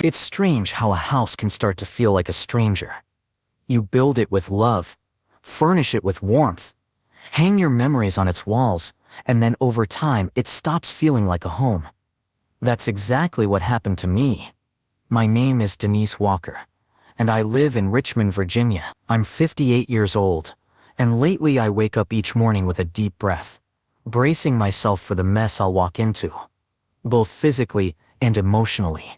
It's strange how a house can start to feel like a stranger. You build it with love, furnish it with warmth, hang your memories on its walls, and then over time it stops feeling like a home. That's exactly what happened to me. My name is Denise Walker, and I live in Richmond, Virginia. I'm 58 years old, and lately I wake up each morning with a deep breath, bracing myself for the mess I'll walk into, both physically and emotionally.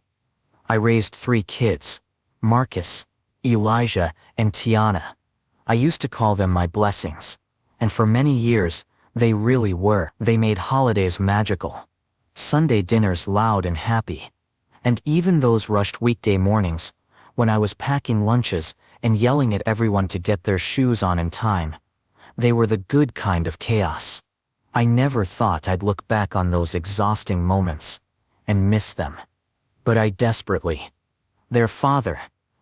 I raised 3 kids, Marcus, Elijah, and Tiana. I used to call them my blessings, and for many years, they really were. They made holidays magical, Sunday dinners loud and happy, and even those rushed weekday mornings, when I was packing lunches and yelling at everyone to get their shoes on in time, they were the good kind of chaos. I never thought I'd look back on those exhausting moments and miss them. But I desperately. Their father,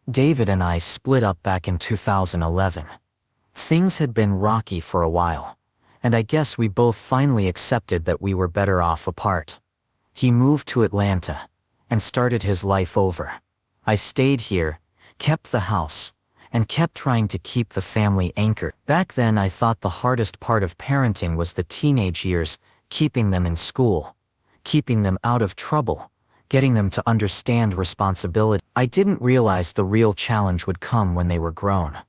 David, and I split up back in 2011. Things had been rocky for a while, and I guess we both finally accepted that we were better off apart. He moved to Atlanta and started his life over. I stayed here, kept the house, and kept trying to keep the family anchored. Back then I thought the hardest part of parenting was the teenage years, keeping them in school, keeping them out of trouble, getting them to understand responsibility. I didn't realize the real challenge would come when they were grown,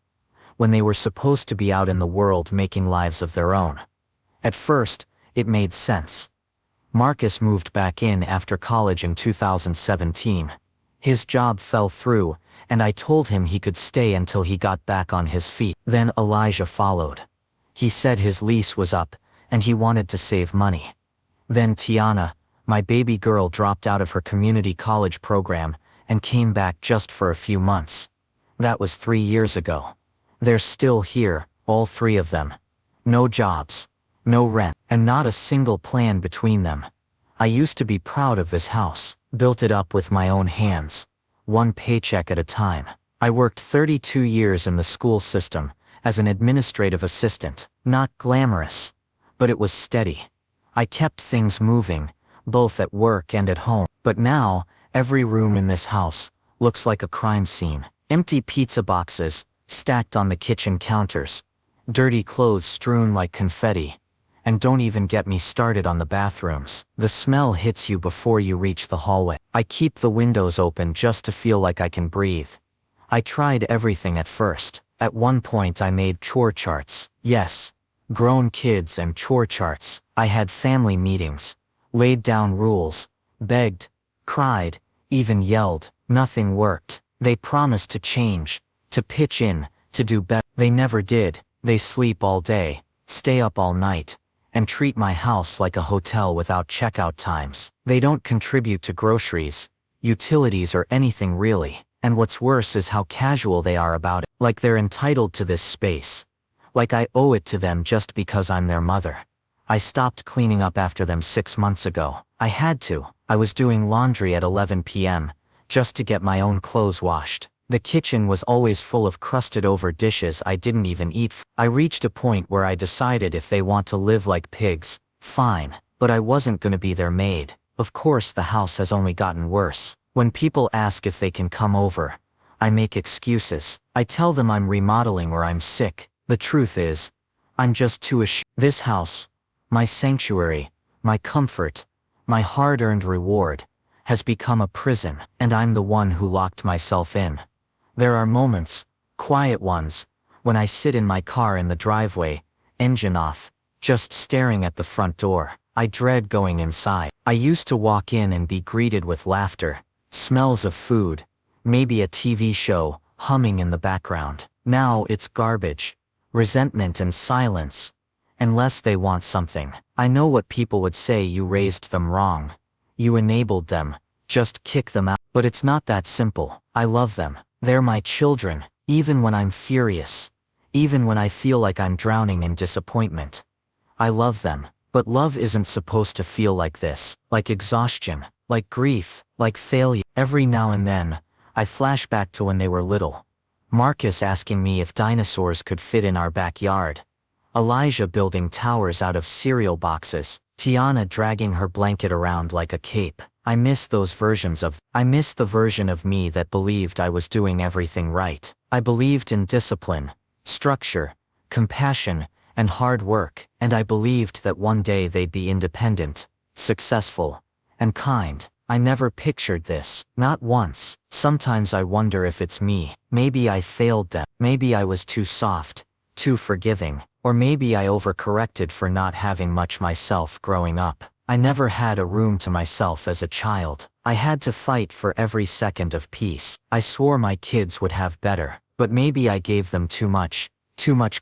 when they were supposed to be out in the world making lives of their own. At first, it made sense. Marcus moved back in after college in 2017. His job fell through, and I told him he could stay until he got back on his feet. Then Elijah followed. He said his lease was up, and he wanted to save money. Then Tiana, my baby girl, dropped out of her community college program and came back just for a few months. That was 3 years ago. They're still here, all 3 of them. No jobs, no rent, and not a single plan between them. I used to be proud of this house, built it up with my own hands, one paycheck at a time. I worked 32 years in the school system as an administrative assistant. Not glamorous, but it was steady. I kept things moving, both at work and at home. But now, every room in this house looks like a crime scene. Empty pizza boxes stacked on the kitchen counters, dirty clothes strewn like confetti, and don't even get me started on the bathrooms. The smell hits you before you reach the hallway. I keep the windows open just to feel like I can breathe. I tried everything at first. At one point I made chore charts. Yes, grown kids and chore charts. I had family meetings, laid down rules, begged, cried, even yelled. Nothing worked. They promised to change, to pitch in, to do better. They never did. They sleep all day, stay up all night, and treat my house like a hotel without checkout times. They don't contribute to groceries, utilities, or anything really. And what's worse is how casual they are about it. Like they're entitled to this space. Like I owe it to them just because I'm their mother. I stopped cleaning up after them 6 months ago. I had to. I was doing laundry at 11 p.m. just to get my own clothes washed. The kitchen was always full of crusted over dishes I didn't even eat. I reached a point where I decided if they want to live like pigs, fine, but I wasn't gonna be their maid. Of course the house has only gotten worse. When people ask if they can come over, I make excuses. I tell them I'm remodeling or I'm sick. The truth is, I'm just too ashamed. This house, my sanctuary, my comfort, my hard-earned reward, has become a prison, and I'm the one who locked myself in. There are moments, quiet ones, when I sit in my car in the driveway, engine off, just staring at the front door. I dread going inside. I used to walk in and be greeted with laughter, smells of food, maybe a TV show humming in the background. Now it's garbage, resentment and silence. Unless they want something. I know what people would say: you raised them wrong. You enabled them, just kick them out. But it's not that simple. I love them. They're my children, even when I'm furious, even when I feel like I'm drowning in disappointment. I love them, but love isn't supposed to feel like this, like exhaustion, like grief, like failure. Every now and then, I flash back to when they were little. Marcus asking me if dinosaurs could fit in our backyard. Elijah building towers out of cereal boxes. Tiana dragging her blanket around like a cape. I miss the version of me that believed I was doing everything right. I believed in discipline, structure, compassion, and hard work, and I believed that one day they'd be independent, successful, and kind. I never pictured this, not once. Sometimes I wonder if it's me. Maybe I failed them. Maybe I was too soft, too forgiving, or maybe I overcorrected for not having much myself growing up. I never had a room to myself as a child. I had to fight for every second of peace. I swore my kids would have better, but maybe I gave them too much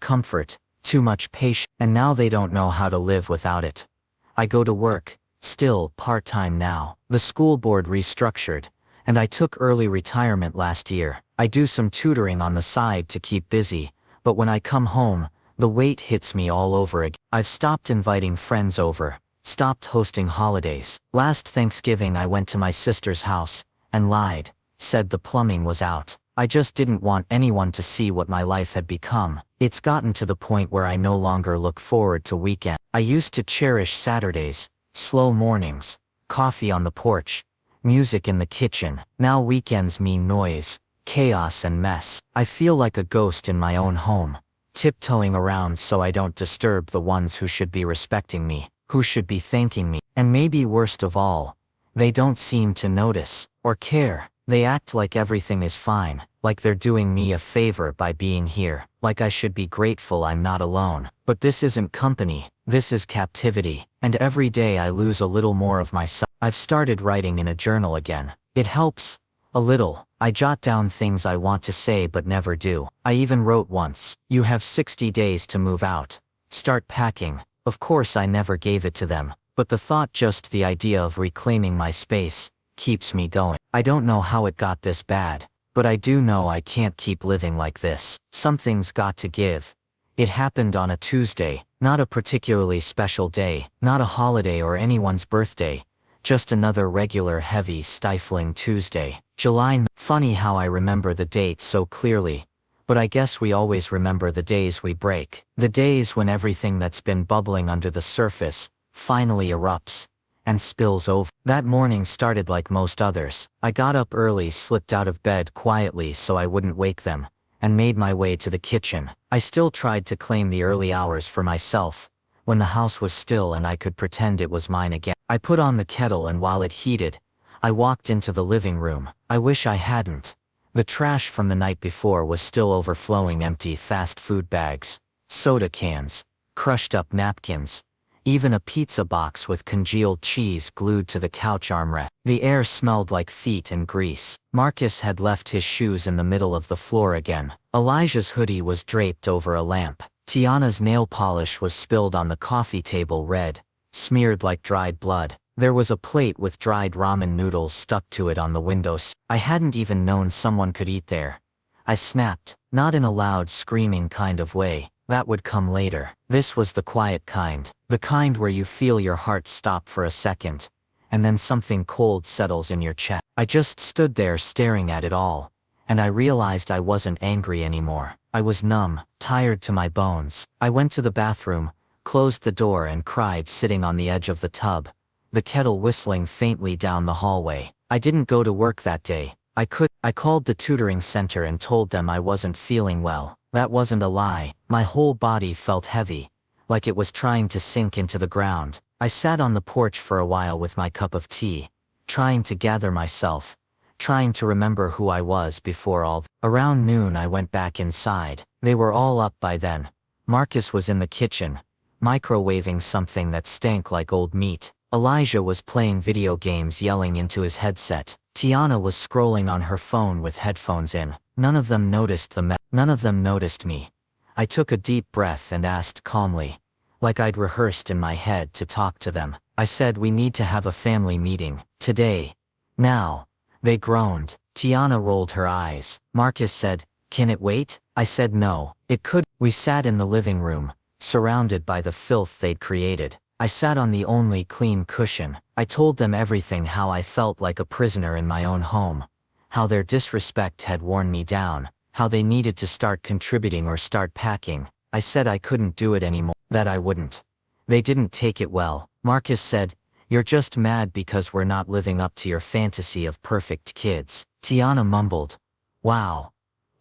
comfort, too much patience, and now they don't know how to live without it. I go to work, still part-time now. The school board restructured, and I took early retirement last year. I do some tutoring on the side to keep busy, but when I come home, the weight hits me all over again. I've stopped inviting friends over, stopped hosting holidays. Last Thanksgiving I went to my sister's house, and lied, said the plumbing was out. I just didn't want anyone to see what my life had become. It's gotten to the point where I no longer look forward to weekends. I used to cherish Saturdays, slow mornings, coffee on the porch, music in the kitchen. Now weekends mean noise, chaos and mess. I feel like a ghost in my own home, tiptoeing around so I don't disturb the ones who should be respecting me, who should be thanking me. And maybe worst of all, they don't seem to notice or care. They act like everything is fine, like they're doing me a favor by being here, like I should be grateful I'm not alone. But this isn't company, this is captivity, and every day I lose a little more of myself. I've started writing in a journal again. It helps, a little. I jot down things I want to say but never do. I even wrote once, "You have 60 days to move out. Start packing." Of course I never gave it to them, but the thought, just the idea of reclaiming my space, keeps me going. I don't know how it got this bad, but I do know I can't keep living like this. Something's got to give. It happened on a Tuesday, not a particularly special day, not a holiday or anyone's birthday, just another regular heavy stifling Tuesday. July. Funny how I remember the date so clearly, but I guess we always remember the days we break. The days when everything that's been bubbling under the surface finally erupts and spills over. That morning started like most others. I got up early, slipped out of bed quietly so I wouldn't wake them, and made my way to the kitchen. I still tried to claim the early hours for myself, when the house was still and I could pretend it was mine again. I put on the kettle, and while it heated, I walked into the living room. I wish I hadn't. The trash from the night before was still overflowing: empty fast food bags, soda cans, crushed up napkins, even a pizza box with congealed cheese glued to the couch armrest. The air smelled like feet and grease. Marcus had left his shoes in the middle of the floor again. Elijah's hoodie was draped over a lamp. Tiana's nail polish was spilled on the coffee table, red, smeared like dried blood. There was a plate with dried ramen noodles stuck to it on the windowsill. I hadn't even known someone could eat there. I snapped, not in a loud screaming kind of way. That would come later. This was the quiet kind, the kind where you feel your heart stop for a second, and then something cold settles in your chest. I just stood there staring at it all, and I realized I wasn't angry anymore. I was numb, tired to my bones. I went to the bathroom, closed the door, and cried sitting on the edge of the tub, the kettle whistling faintly down the hallway. I didn't go to work that day. I called the tutoring center and told them I wasn't feeling well. That wasn't a lie. My whole body felt heavy, like it was trying to sink into the ground. I sat on the porch for a while with my cup of tea, trying to gather myself, trying to remember who I was before all. Around noon I went back inside. They were all up by then. Marcus was in the kitchen, microwaving something that stank like old meat. Elijah was playing video games, yelling into his headset. Tiana was scrolling on her phone with headphones in. None of them noticed None of them noticed me. I took a deep breath and asked calmly, like I'd rehearsed in my head to talk to them. I said, "We need to have a family meeting. Today. Now." They groaned. Tiana rolled her eyes. Marcus said, "Can it wait?" I said no, it could. We sat in the living room, surrounded by the filth they'd created. I sat on the only clean cushion. I told them everything, how I felt like a prisoner in my own home, how their disrespect had worn me down, how they needed to start contributing or start packing. I said I couldn't do it anymore, that I wouldn't. They didn't take it well. Marcus said, You're just mad because we're not living up to your fantasy of perfect kids. Tiana mumbled. Wow.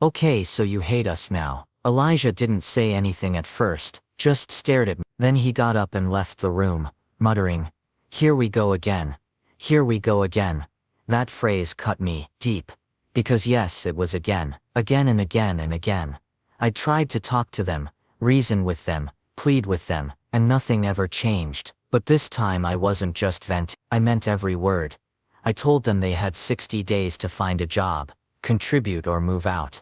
Okay, so you hate us now. Elijah didn't say anything at first, just stared at me. Then he got up and left the room, muttering, "Here we go again. Here we go again." That phrase cut me deep. Because yes, it was again. Again and again and again. I tried to talk to them, reason with them, plead with them, and nothing ever changed. But this time I wasn't just venting, I meant every word. I told them they had 60 days to find a job, contribute or move out.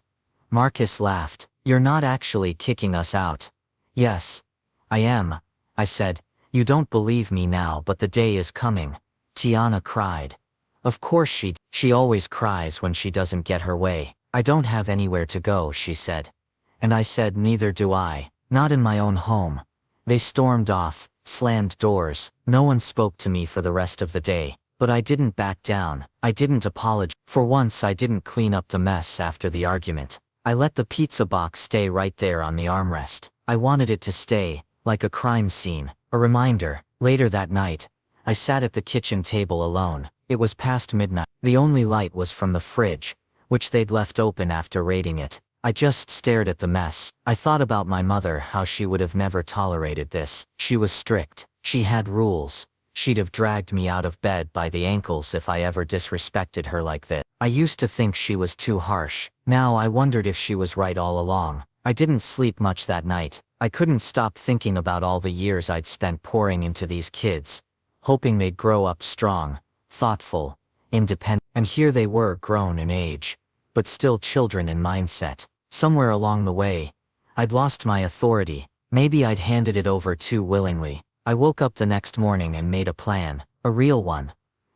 Marcus laughed. "You're not actually kicking us out." "Yes, I am," I said. "You don't believe me now, but the day is coming." Tiana cried. Of course she always cries when she doesn't get her way. "I don't have anywhere to go," she said. And I said, "Neither do I. Not in my own home." They stormed off, slammed doors. No one spoke to me for the rest of the day. But I didn't back down. I didn't apologize. For once I didn't clean up the mess after the argument. I let the pizza box stay right there on the armrest. I wanted it to stay, like a crime scene, a reminder. Later that night, I sat at the kitchen table alone. It was past midnight. The only light was from the fridge, which they'd left open after raiding it. I just stared at the mess. I thought about my mother, how she would have never tolerated this. She was strict. She had rules. She'd have dragged me out of bed by the ankles if I ever disrespected her like this. I used to think she was too harsh. Now I wondered if she was right all along. I didn't sleep much that night. I couldn't stop thinking about all the years I'd spent pouring into these kids, hoping they'd grow up strong, thoughtful, independent. And here they were, grown in age, but still children in mindset. Somewhere along the way, I'd lost my authority. Maybe I'd handed it over too willingly. I woke up the next morning and made a plan, a real one.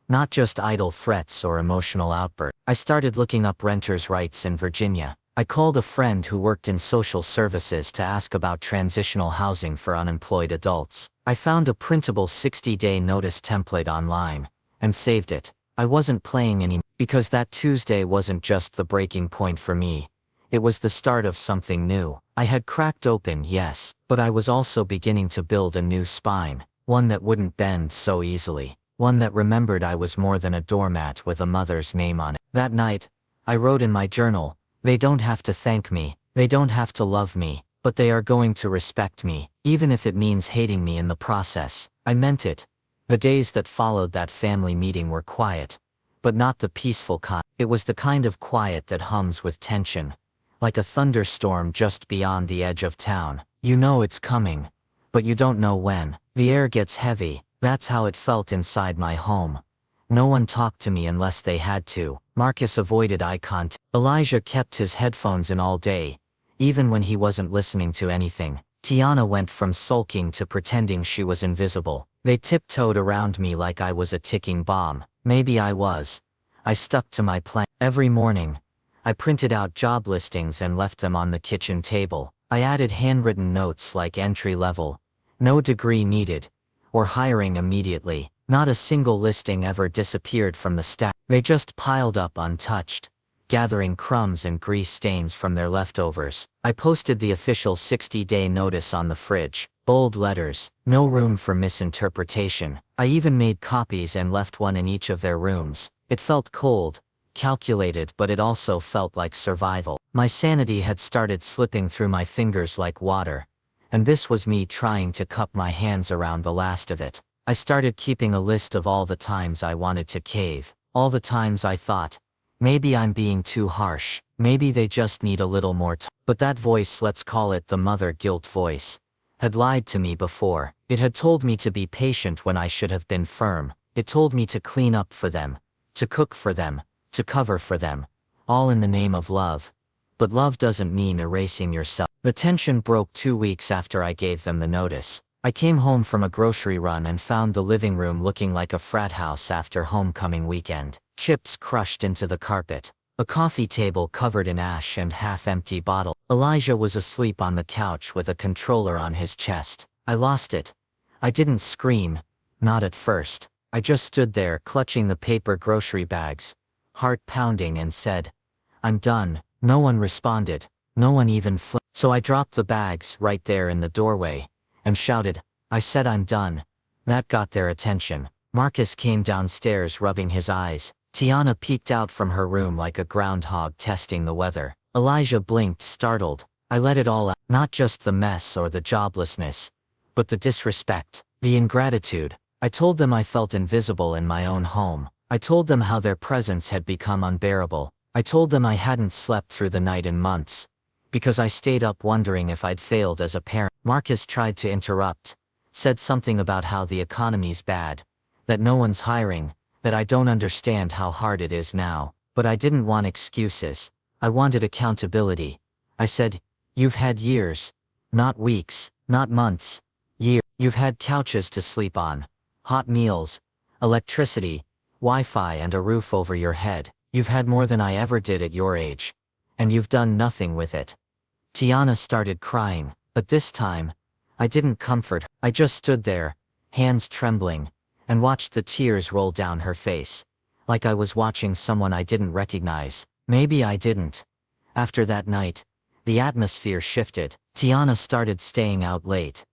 Not just idle threats or emotional outbursts. I started looking up renters' rights in Virginia. I called a friend who worked in social services to ask about transitional housing for unemployed adults. I found a printable 60-day notice template online, and saved it. I wasn't playing anymore, because that Tuesday wasn't just the breaking point for me. It was the start of something new. I had cracked open, yes, but I was also beginning to build a new spine, one that wouldn't bend so easily, one that remembered I was more than a doormat with a mother's name on it. That night, I wrote in my journal, "They don't have to thank me, they don't have to love me, but they are going to respect me, even if it means hating me in the process." I meant it. The days that followed that family meeting were quiet, but not the peaceful kind. It was the kind of quiet that hums with tension, like a thunderstorm just beyond the edge of town. You know it's coming, but you don't know when. The air gets heavy. That's how it felt inside my home. No one talked to me unless they had to. Marcus avoided eye contact. Elijah kept his headphones in all day, even when he wasn't listening to anything. Tiana went from sulking to pretending she was invisible. They tiptoed around me like I was a ticking bomb. Maybe I was. I stuck to my plan. Every morning, I printed out job listings and left them on the kitchen table. I added handwritten notes like entry level, no degree needed, or hiring immediately. Not a single listing ever disappeared from the stack. They just piled up untouched, gathering crumbs and grease stains from their leftovers. I posted the official 60-day notice on the fridge, bold letters, no room for misinterpretation. I even made copies and left one in each of their rooms. It felt cold, calculated, but it also felt like survival. My sanity had started slipping through my fingers like water, and this was me trying to cup my hands around the last of it. I started keeping a list of all the times I wanted to cave, all the times I thought, maybe I'm being too harsh, maybe they just need a little more time. But that voice, let's call it the mother guilt voice, had lied to me before. It had told me to be patient when I should have been firm. It told me to clean up for them, to cook for them, to cover for them, all in the name of love. But love doesn't mean erasing yourself. The tension broke 2 weeks after I gave them the notice. I came home from a grocery run and found the living room looking like a frat house after homecoming weekend. Chips crushed into the carpet, a coffee table covered in ash and half-empty bottle. Elijah was asleep on the couch with a controller on his chest. I lost it. I didn't scream, not at first. I just stood there clutching the paper grocery bags, heart pounding, and said, "I'm done." No one responded, no one even flinched. So I dropped the bags right there in the doorway, and shouted, "I said I'm done." That got their attention. Marcus came downstairs rubbing his eyes. Tiana peeked out from her room like a groundhog testing the weather. Elijah blinked, startled. I let it all out. Not just the mess or the joblessness, but the disrespect, the ingratitude. I told them I felt invisible in my own home. I told them how their presence had become unbearable. I told them I hadn't slept through the night in months, because I stayed up wondering if I'd failed as a parent. Marcus tried to interrupt, said something about how the economy's bad, that no one's hiring, that I don't understand how hard it is now, but I didn't want excuses. I wanted accountability. I said, you've had years, not weeks, not months, years. You've had couches to sleep on, hot meals, electricity, Wi-Fi and a roof over your head. You've had more than I ever did at your age. And you've done nothing with it. Tiana started crying, but this time, I didn't comfort her. I just stood there, hands trembling, and watched the tears roll down her face, like I was watching someone I didn't recognize. Maybe I didn't. After that night, the atmosphere shifted. Tiana started staying out late,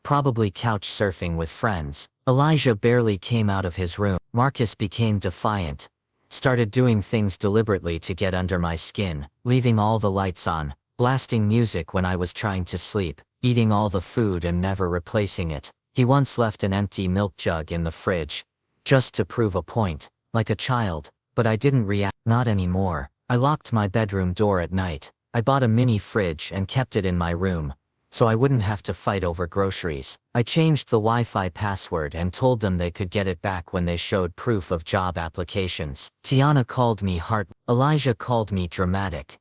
probably couch surfing with friends. Elijah barely came out of his room. Marcus became defiant, started doing things deliberately to get under my skin, leaving all the lights on, blasting music when I was trying to sleep, eating all the food and never replacing it. He once left an empty milk jug in the fridge, just to prove a point, like a child, but I didn't react. Not anymore. I locked my bedroom door at night. I bought a mini fridge and kept it in my room, so I wouldn't have to fight over groceries. I changed the Wi-Fi password and told them they could get it back when they showed proof of job applications. Tiana called me Elijah called me dramatic.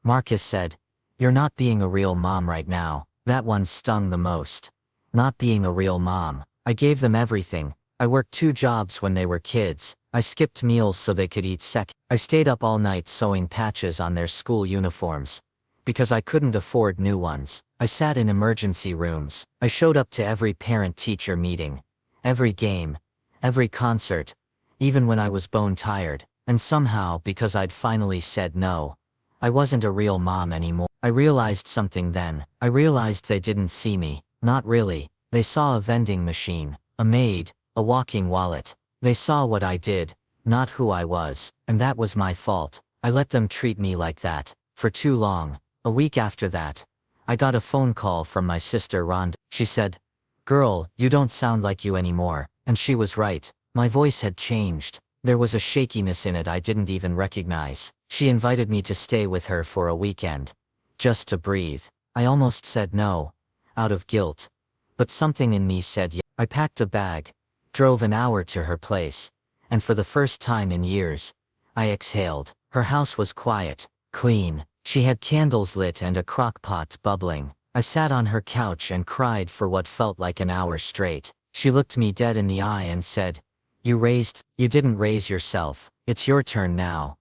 Marcus said, "You're not being a real mom right now." That one stung the most. Not being a real mom. I gave them everything. I worked 2 jobs when they were kids. I skipped meals so they could eat I stayed up all night sewing patches on their school uniforms, because I couldn't afford new ones. I sat in emergency rooms. I showed up to every parent-teacher meeting, every game, every concert, even when I was bone tired. And somehow, because I'd finally said no, I wasn't a real mom anymore. I realized something then. I realized they didn't see me. Not really. They saw a vending machine, a maid, a walking wallet. They saw what I did, not who I was, and that was my fault. I let them treat me like that, for too long. A week after that, I got a phone call from my sister Rhonda. She said, "Girl, you don't sound like you anymore." And she was right. My voice had changed. There was a shakiness in it I didn't even recognize. She invited me to stay with her for a weekend, just to breathe. I almost said no, out of guilt, but something in me said yes. I packed a bag, drove an hour to her place, and for the first time in years, I exhaled. Her house was quiet, clean. She had candles lit and a crock pot bubbling. I sat on her couch and cried for what felt like an hour straight. She looked me dead in the eye and said, You didn't raise yourself. It's your turn now."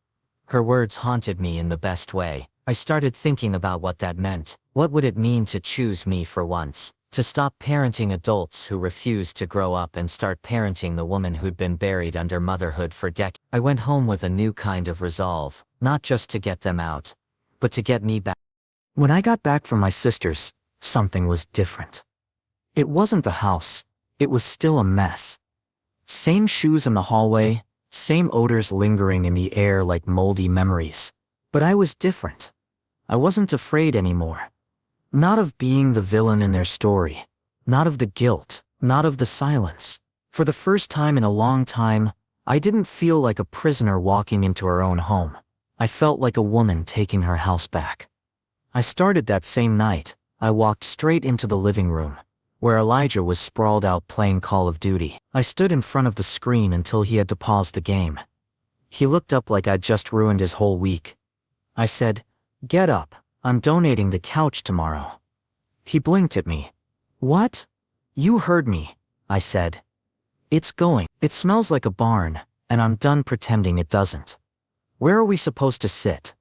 Her words haunted me in the best way. I started thinking about what that meant. What would it mean to choose me for once? To stop parenting adults who refused to grow up and start parenting the woman who'd been buried under motherhood for decades. I went home with a new kind of resolve, not just to get them out, but to get me back. When I got back from my sister's, something was different. It wasn't the house. It was still a mess. Same shoes in the hallway, same odors lingering in the air like moldy memories. But I was different. I wasn't afraid anymore. Not of being the villain in their story. Not of the guilt. Not of the silence. For the first time in a long time, I didn't feel like a prisoner walking into her own home. I felt like a woman taking her house back. I started that same night. I walked straight into the living room, where Elijah was sprawled out playing Call of Duty. I stood in front of the screen until he had to pause the game. He looked up like I'd just ruined his whole week. I said, "Get up. I'm donating the couch tomorrow." He blinked at me. "What?" "You heard me," I said. "It's going. It smells like a barn, and I'm done pretending it doesn't. Where are we supposed to sit?"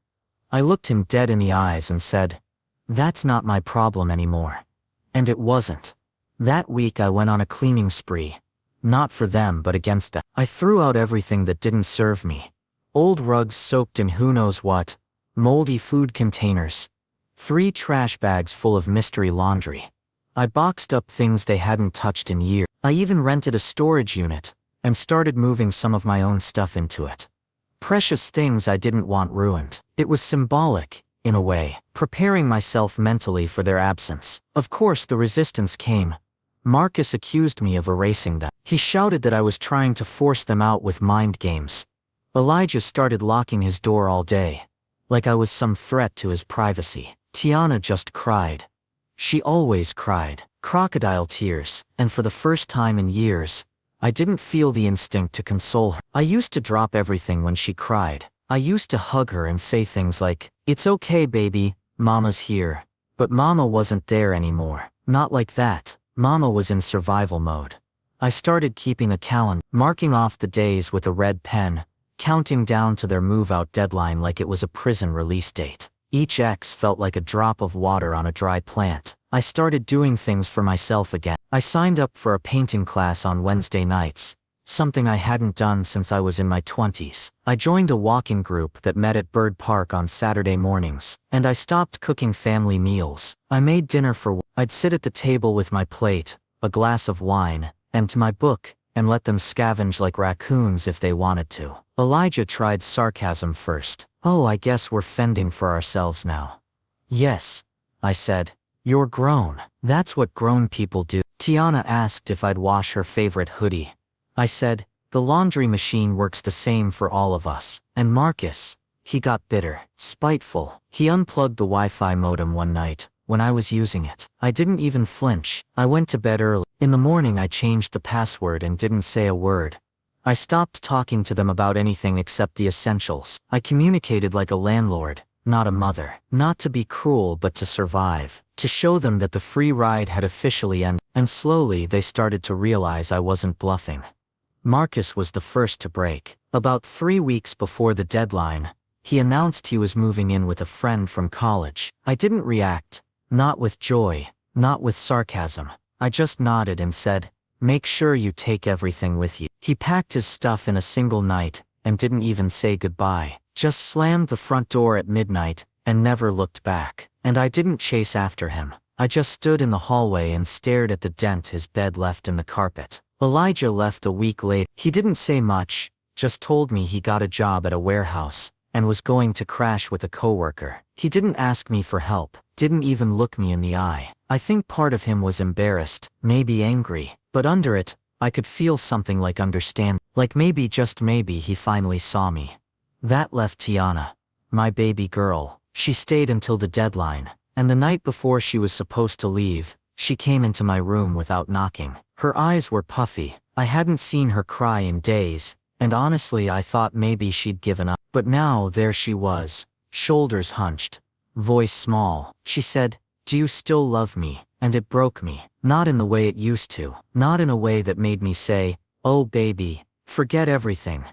I looked him dead in the eyes and said, "That's not my problem anymore." And it wasn't. That week I went on a cleaning spree. Not for them but against them. I threw out everything that didn't serve me. Old rugs soaked in who knows what, moldy food containers, 3 trash bags full of mystery laundry. I boxed up things they hadn't touched in years. I even rented a storage unit, and started moving some of my own stuff into it. Precious things I didn't want ruined. It was symbolic, in a way, preparing myself mentally for their absence. Of course, the resistance came. Marcus accused me of erasing them. He shouted that I was trying to force them out with mind games. Elijah started locking his door all day, like I was some threat to his privacy. Tiana just cried. She always cried, crocodile tears, and for the first time in years, I didn't feel the instinct to console her. I used to drop everything when she cried. I used to hug her and say things like, "It's okay, baby, Mama's here." But Mama wasn't there anymore. Not like that. Mama was in survival mode. I started keeping a calendar, marking off the days with a red pen, counting down to their move-out deadline like it was a prison release date. Each X felt like a drop of water on a dry plant. I started doing things for myself again. I signed up for a painting class on Wednesday nights, something I hadn't done since I was in my 20s. I joined a walking group that met at Bird Park on Saturday mornings, and I stopped cooking family meals. I made dinner for I'd sit at the table with my plate, a glass of wine, and to my book, and let them scavenge like raccoons if they wanted to. Elijah tried sarcasm first. "Oh, I guess we're fending for ourselves now." "Yes," I said. "You're grown. That's what grown people do." Tiana asked if I'd wash her favorite hoodie. I said, "The laundry machine works the same for all of us." And Marcus, he got bitter, spiteful. He unplugged the Wi-Fi modem one night, when I was using it. I didn't even flinch. I went to bed early. In the morning I changed the password and didn't say a word. I stopped talking to them about anything except the essentials. I communicated like a landlord, not a mother. Not to be cruel but to survive. To show them that the free ride had officially ended. And slowly they started to realize I wasn't bluffing. Marcus was the first to break. About 3 weeks before the deadline, he announced he was moving in with a friend from college. I didn't react, not with joy, not with sarcasm. I just nodded and said, "Make sure you take everything with you." He packed his stuff in a single night, and didn't even say goodbye. Just slammed the front door at midnight, and never looked back. And I didn't chase after him. I just stood in the hallway and stared at the dent his bed left in the carpet. Elijah left a week later. He didn't say much, just told me he got a job at a warehouse, and was going to crash with a coworker. He didn't ask me for help, didn't even look me in the eye. I think part of him was embarrassed, maybe angry, but under it, I could feel something like understand, like maybe just maybe he finally saw me. That left Tiana, my baby girl. She stayed until the deadline, and the night before she was supposed to leave, she came into my room without knocking. Her eyes were puffy. I hadn't seen her cry in days, and honestly I thought maybe she'd given up. But now there she was, shoulders hunched, voice small. She said, "Do you still love me?" And it broke me. Not in the way it used to. Not in a way that made me say, "Oh baby, forget everything.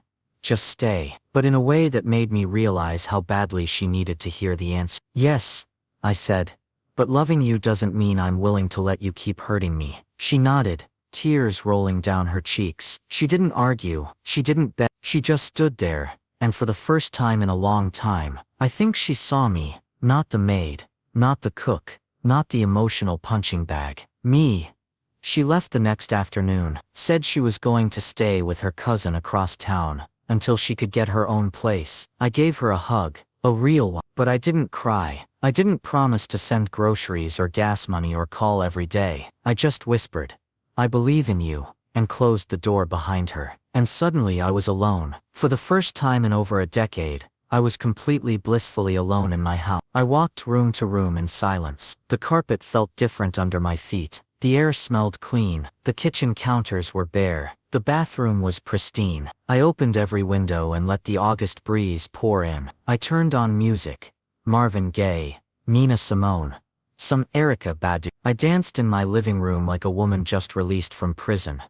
Just stay." But in a way that made me realize how badly she needed to hear the answer. "Yes," I said. "But loving you doesn't mean I'm willing to let you keep hurting me." She nodded, tears rolling down her cheeks. She didn't argue, she didn't beg, she just stood there, and for the first time in a long time, I think she saw me, not the maid, not the cook, not the emotional punching bag. Me. She left the next afternoon, said she was going to stay with her cousin across town, until she could get her own place. I gave her a hug, a real one, but I didn't cry. I didn't promise to send groceries or gas money or call every day. I just whispered, "I believe in you," and closed the door behind her. And suddenly I was alone. For the first time in over a decade, I was completely blissfully alone in my house. I walked room to room in silence. The carpet felt different under my feet. The air smelled clean. The kitchen counters were bare. The bathroom was pristine. I opened every window and let the August breeze pour in. I turned on music. Marvin Gaye, Nina Simone, some Erykah Badu. I danced in my living room like a woman just released from prison.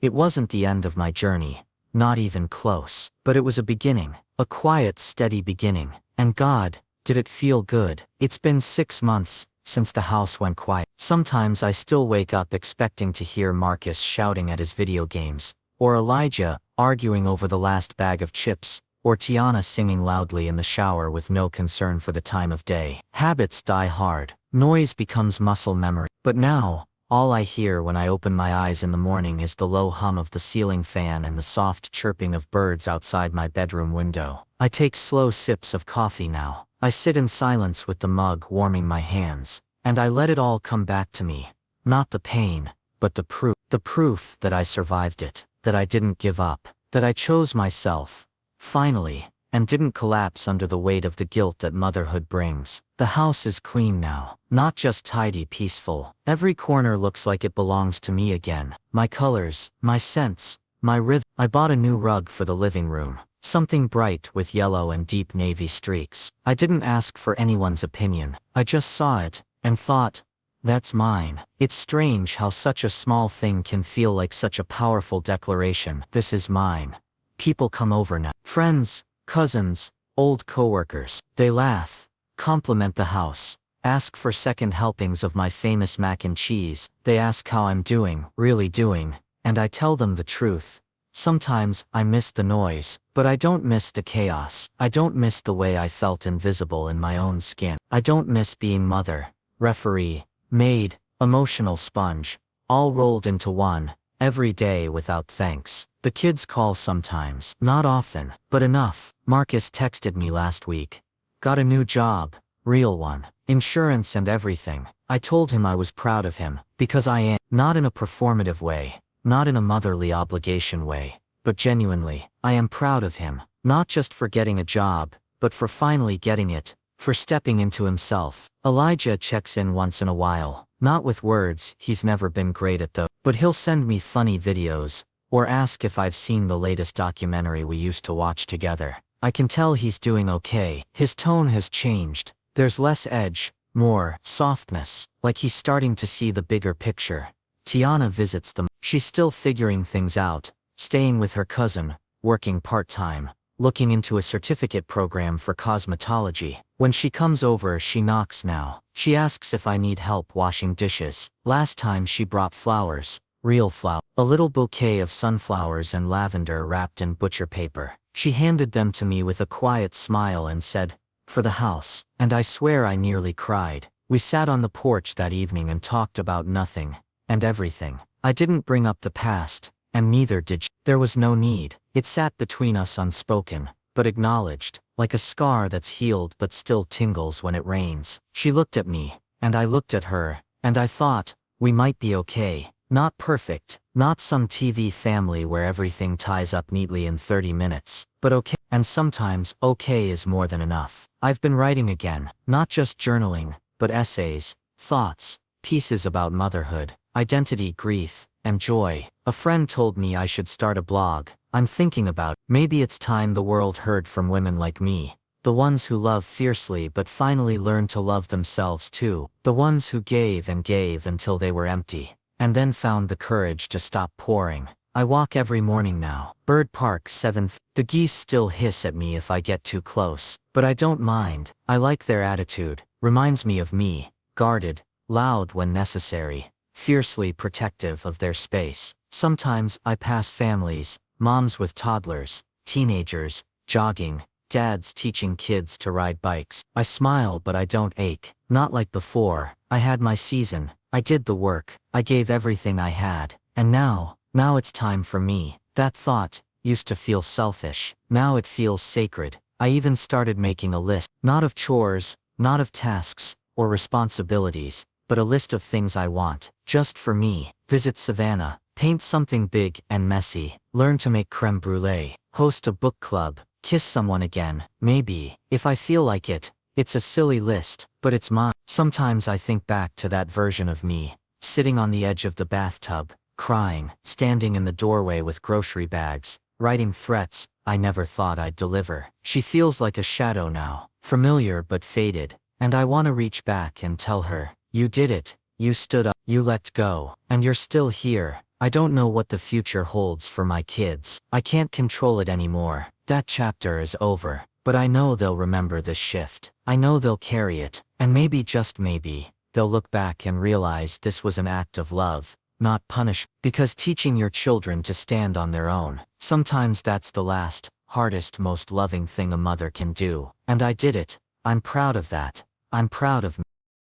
It wasn't the end of my journey, not even close, but it was a beginning, a quiet, steady beginning. And God, did it feel good. It's been 6 months since the house went quiet. Sometimes I still wake up expecting to hear Marcus shouting at his video games, or Elijah arguing over the last bag of chips, or Tiana singing loudly in the shower with no concern for the time of day. Habits die hard. Noise becomes muscle memory. But now, All I hear when I open my eyes in the morning is the low hum of the ceiling fan and the soft chirping of birds outside my bedroom window. I take slow sips of coffee now. I sit in silence with the mug warming my hands, and I let it all come back to me. Not the pain, but the proof. The proof that I survived it, that I didn't give up, that I chose myself, finally, and didn't collapse under the weight of the guilt that motherhood brings. The house is clean now, not just tidy, peaceful. Every corner looks like it belongs to me again. My colors, my scents, my rhythm. I bought a new rug for the living room, something bright with yellow and deep navy streaks. I didn't ask for anyone's opinion. I just saw it, and thought, that's mine. It's strange how such a small thing can feel like such a powerful declaration. This is mine. People come over now. Friends, cousins, old coworkers. They laugh, compliment the house, ask for second helpings of my famous mac and cheese. They ask how I'm doing, really doing, and I tell them the truth. Sometimes I miss the noise, but I don't miss the chaos. I don't miss the way I felt invisible in my own skin. I don't miss being mother, referee, maid, emotional sponge, all rolled into one, every day without thanks. The kids call sometimes, not often, but enough. Marcus texted me last week. Got a new job, real one, insurance and everything. I told him I was proud of him, because I am, not in a performative way, not in a motherly obligation way, but genuinely, I am proud of him, not just for getting a job, but for finally getting it, for stepping into himself. Elijah checks in once in a while, not with words, he's never been great at those, but he'll send me funny videos, or ask if I've seen the latest documentary we used to watch together. I can tell he's doing okay. His tone has changed. There's less edge, more softness, like he's starting to see the bigger picture. Tiana visits them. She's still figuring things out, staying with her cousin, working part-time, looking into a certificate program for cosmetology. When she comes over, she knocks now. She asks if I need help washing dishes. Last time she brought flowers, real flowers, a little bouquet of sunflowers and lavender wrapped in butcher paper. She handed them to me with a quiet smile and said, "For the house." And I swear I nearly cried. We sat on the porch that evening and talked about nothing, and everything. I didn't bring up the past, and neither did she. There was no need. It sat between us unspoken, but acknowledged, like a scar that's healed but still tingles when it rains. She looked at me, and I looked at her, and I thought, we might be okay. Not perfect, not some TV family where everything ties up neatly in 30 minutes, but okay. And sometimes, okay is more than enough. I've been writing again, not just journaling, but essays, thoughts, pieces about motherhood, identity, grief, and joy. A friend told me I should start a blog. I'm thinking about, maybe it's time the world heard from women like me. The ones who love fiercely but finally learned to love themselves too. The ones who gave and gave until they were empty, and then found the courage to stop pouring. I walk every morning now. Bird Park 7th. The geese still hiss at me if I get too close, but I don't mind. I like their attitude. Reminds me of me, guarded, loud when necessary, fiercely protective of their space. Sometimes I pass families, moms with toddlers, teenagers, jogging, dads teaching kids to ride bikes. I smile but I don't ache. Not like before. I had my season. I did the work. I gave everything I had. And now it's time for me. That thought used to feel selfish. Now it feels sacred. I even started making a list. Not of chores, not of tasks, or responsibilities, but a list of things I want, just for me. Visit Savannah. Paint something big and messy. Learn to make creme brulee. Host a book club. Kiss someone again. Maybe, if I feel like it. It's a silly list, but it's mine. Sometimes I think back to that version of me, sitting on the edge of the bathtub, crying, standing in the doorway with grocery bags, writing threats I never thought I'd deliver. She feels like a shadow now, familiar but faded, and I want to reach back and tell her, you did it, you stood up, you let go, and you're still here. I don't know what the future holds for my kids. I can't control it anymore. That chapter is over, but I know they'll remember this shift. I know they'll carry it, and maybe, just maybe, they'll look back and realize this was an act of love, not punishment. Because teaching your children to stand on their own, sometimes that's the last, hardest, most loving thing a mother can do. And I did it. I'm proud of that. I'm proud of me.